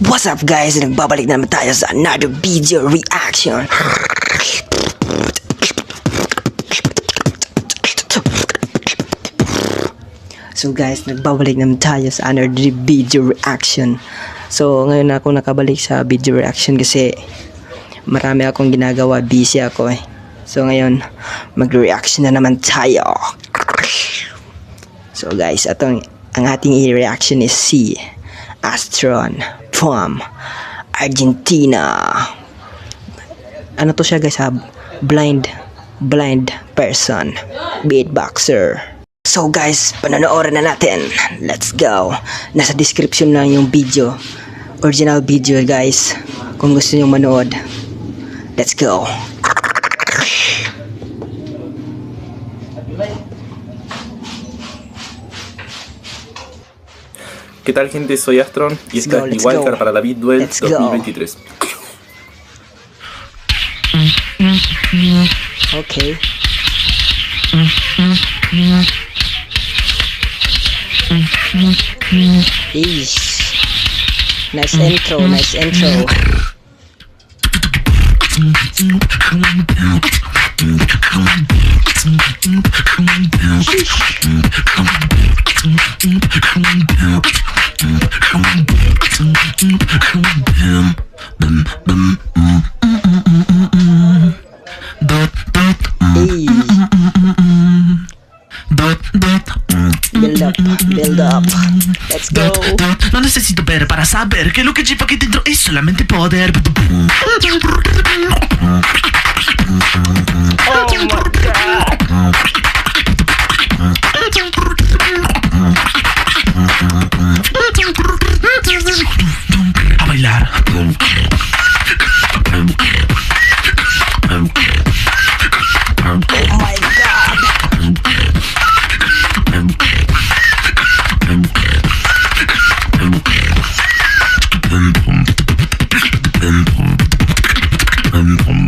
What's up guys? Nagbabalik na naman tayo sa another video reaction. So guys, nagbabalik naman tayo sa another video reaction. So ngayon ako nakabalik sa video reaction kasi marami akong ginagawa, busy ako eh. So ngayon, mag-reaction na naman tayo. So guys, ang ating i-reaction is si Astron from Argentina. Ano to siya guys ha? Blind person, beatboxer. So guys, panonoorin na natin. Let's go. Nasa description lang yung video, original video guys, kung gusto nyo manood. Let's go. ¿Qué tal gente? Soy Astron y esta es mi wildcard para la Beat Duel 2023. Okay. Eesh. Nice intro, nice intro. Build up. Let's go. No necesito ver para saber que lo que lleva aquí dentro es solamente poder. Oh my God. A bailar. Oh my God.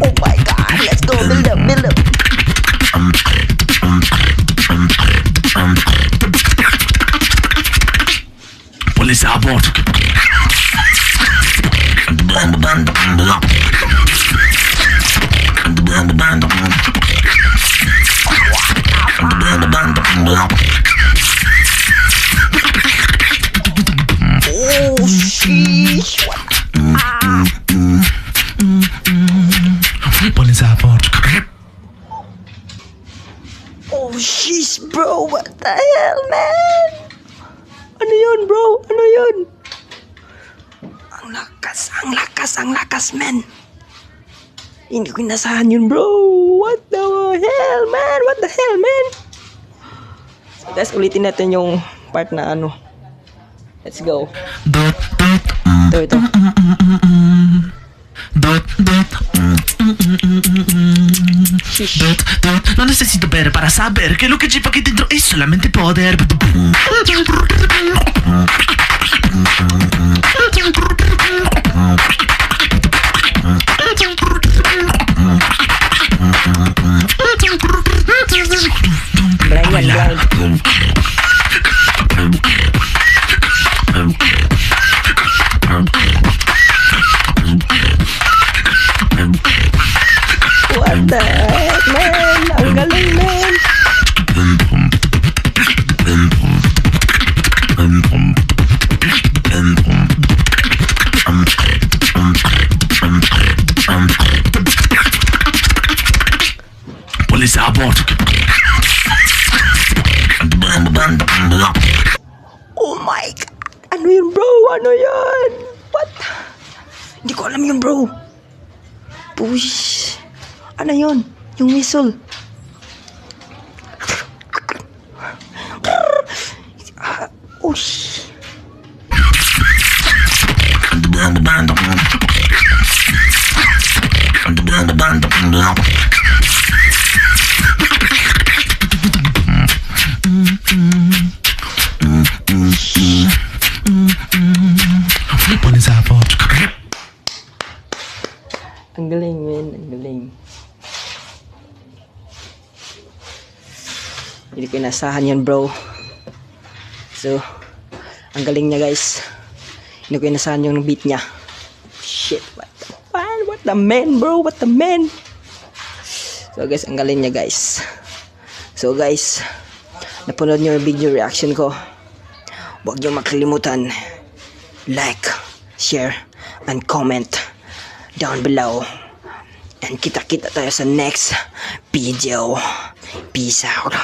Oh my God, let's go, build up, build up. Police a bordo. Oh sheesh. Police a bordo. Oh sheesh bro, what the hell man? Ano yun bro? Ano yun? Ang lakas man. Hindi ko inasahan yun bro. What the hell man? What the hell man? So guys, ulitin natin yung part na ano. Let's go. Ito. Shish. No necesito ver para saber que lo que lleva aquí dentro es solamente poder. Blind. What the heck, man? Ang galing, man. Police a bordo. Oh my God. Ano yun, bro? Ano yun? What? Hindi ko alam yun, bro. Push. Ano yun? Yung whistle. Oh, shit. Police a bordo. Ang galing, man. Ang galing. Hindi ko inasahan yun, bro. So, ang galing niya, guys. Hindi ko inasahan yung beat niya. Shit, what the man, bro? What the man? So guys, ang galing niya guys. So guys, napanood niyo yung video reaction ko. Huwag niyo makalimutan like, share, and comment down below. And kita-kita tayo sa next video. Peace out.